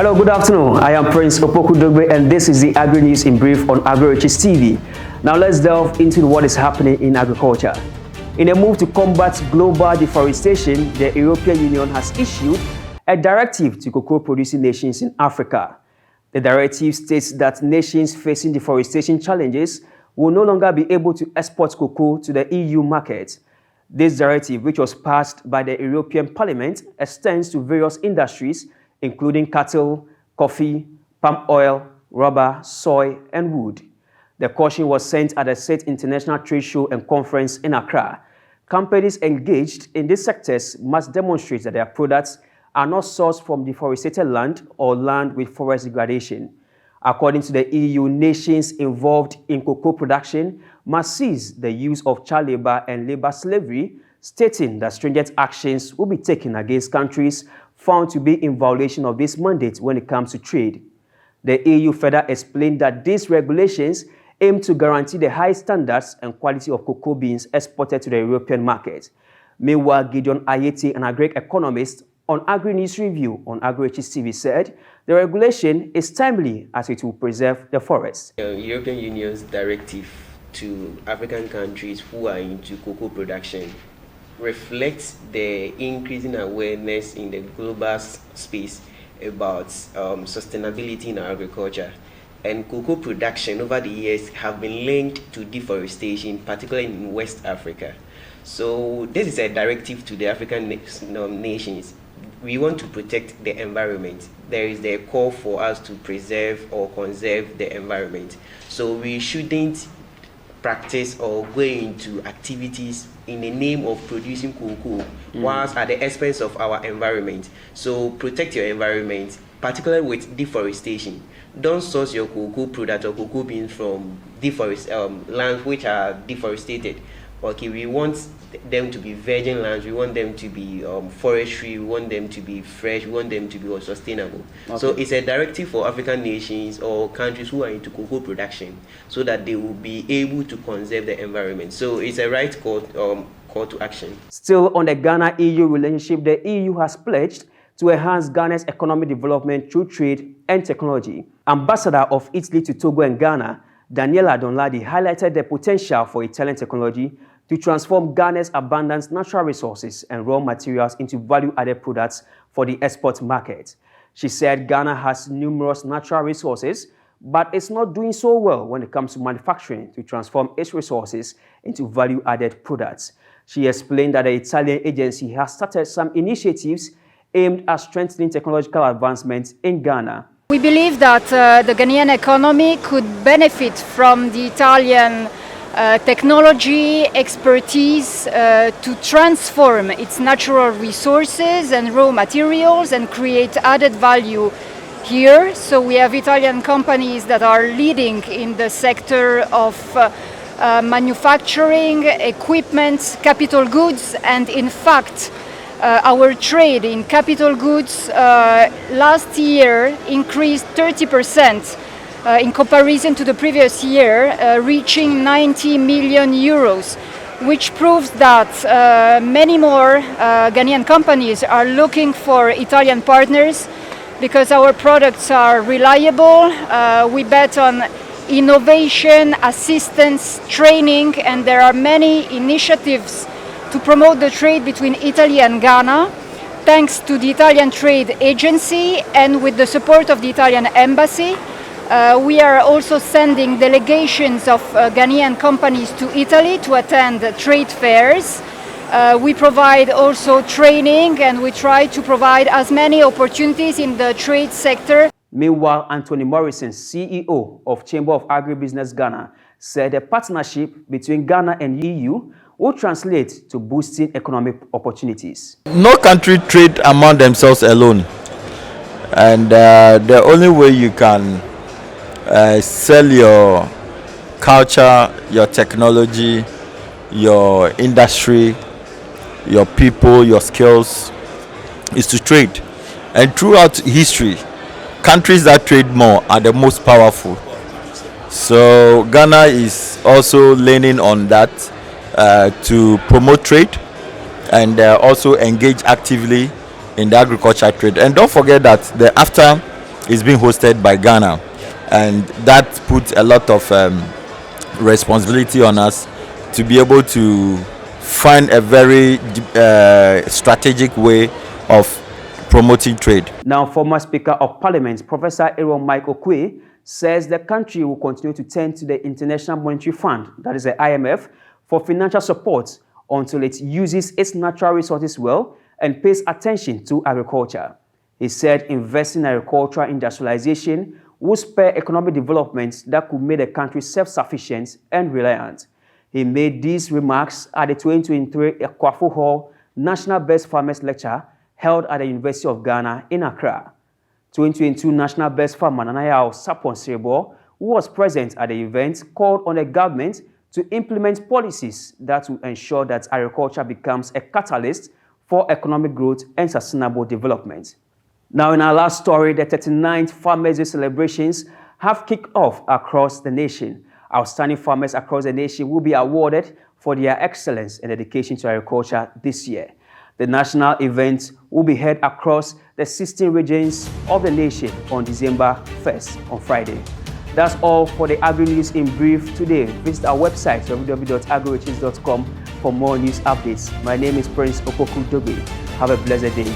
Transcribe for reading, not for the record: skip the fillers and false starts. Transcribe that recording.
Hello, good afternoon. I am Prince Opokudogbe and this is the Agri-News in brief on Agri-News TV. Now let's delve into what is happening in agriculture. In a move to combat global deforestation, the European Union has issued a directive to cocoa-producing nations in Africa. The directive states that nations facing deforestation challenges will no longer be able to export cocoa to the EU market. This directive, which was passed by the European Parliament, extends to various industries including cattle, coffee, palm oil, rubber, soy, and wood. The caution was sent at the SET International Trade Show and Conference in Accra. Companies engaged in these sectors must demonstrate that their products are not sourced from deforested land or land with forest degradation. According to the EU, nations involved in cocoa production must cease the use of child labor and labor slavery, stating that stringent actions will be taken against countries found to be in violation of this mandate when it comes to trade. The EU further explained that these regulations aim to guarantee the high standards and quality of cocoa beans exported to the European market. Meanwhile, Gideon Ayete, an agri-economist on Agri-News Review on Agri-News TV, said the regulation is timely as it will preserve the forest. The European Union's directive to African countries who are into cocoa production reflects the increasing awareness in the global space about sustainability in agriculture. And cocoa production over the years have been linked to deforestation, particularly in West Africa. So this is a directive to the African nations. We want to protect the environment. There is a call for us to preserve or conserve the environment. So we shouldn't practice or go into activities in the name of producing cocoa whilst at the expense of our environment. So protect your environment, particularly with deforestation. Don't source your cocoa product or cocoa beans from lands which are deforested. Okay, we want them to be virgin lands, we want them to be forestry, we want them to be fresh, we want them to be sustainable. Okay. So it's a directive for African nations or countries who are into cocoa production so that they will be able to conserve the environment. So it's a right call to action. Still on the Ghana-EU relationship, the EU has pledged to enhance Ghana's economic development through trade and technology. Ambassador of Italy to Togo and Ghana, Daniela Donladi, highlighted the potential for Italian technology to transform Ghana's abundant natural resources and raw materials into value-added products for the export market. She said Ghana has numerous natural resources, but it's not doing so well when it comes to manufacturing to transform its resources into value-added products. She explained that the Italian agency has started some initiatives aimed at strengthening technological advancements in Ghana. We believe that the Ghanaian economy could benefit from the Italian technology expertise to transform its natural resources and raw materials and create added value here. So we have Italian companies that are leading in the sector of manufacturing, equipment, capital goods, and in fact our trade in capital goods last year increased 30% in comparison to the previous year, reaching 90 million euros, which proves that many more Ghanaian companies are looking for Italian partners because our products are reliable. We bet on innovation, assistance, training, and there are many initiatives to promote the trade between Italy and Ghana, thanks to the Italian Trade Agency and with the support of the Italian Embassy. We are also sending delegations of Ghanaian companies to Italy to attend trade fairs. We provide also training and we try to provide as many opportunities in the trade sector. Meanwhile, Anthony Morrison, CEO of Chamber of Agribusiness Ghana, said a partnership between Ghana and EU will translate to boosting economic opportunities. No country trade among themselves alone, and the only way you can sell your culture, your technology, your industry, your people, your skills is to trade. And throughout history, countries that trade more are the most powerful. So Ghana is also leaning on that to promote trade and also engage actively in the agriculture trade. And don't forget that the AFTA is being hosted by Ghana, and that puts a lot of responsibility on us to be able to find a very strategic way of promoting trade. Now, former Speaker of Parliament, Professor Aaron Mike Okwe, says the country will continue to turn to the International Monetary Fund, that is the IMF, for financial support until it uses its natural resources well and pays attention to agriculture. He said investing in agricultural industrialization will spur economic development that could make the country self-sufficient and reliant. He made these remarks at the 2023 Ekwafu Hall National Best Farmers Lecture held at the University of Ghana in Accra. 2022 National Best Farmer Nanaya Sapon Sirebo, who was present at the event, called on the government to implement policies that will ensure that agriculture becomes a catalyst for economic growth and sustainable development. Now, in our last story, the 39th Farmers' Day celebrations have kicked off across the nation. Outstanding farmers across the nation will be awarded for their excellence and dedication to agriculture this year. The national event will be held across the 16 regions of the nation on December 1st, on Friday. That's all for the Agri-News in brief today. Visit our website, www.agrinews.com, for more news updates. My name is Prince Opoku Dobe. Have a blessed day.